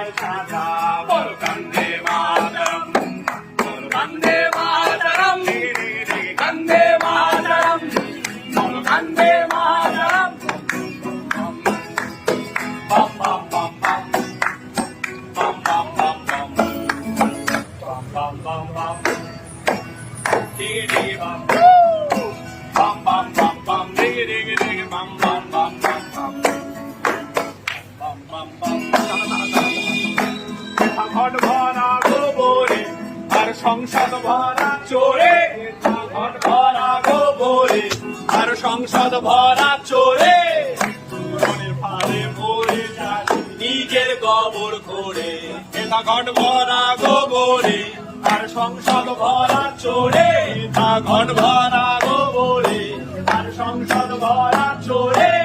সাজায় সাজা বল বন্দে মাতরম বল বন্দে মাতরম বন্দে মাতরম বল বন্দে মাতরম bum bum bum bum bum bum bum bum bum bum bum bum diggy diggy bum bum bum bum bum diggy diggy diggy bum bum bum bum bum bum bum bum ঘট ভরা গোবরে আর সংসদ ভরা চোরে ঘট ভরা গোবরে আর সংসদ ভরা চোরে নিজের গোবর করে এটা ঘট ভরা গোবরে আর সংসদ ভরা চোরে তা ঘট ভরা গোবরে আর সংসদ ভরা চোরে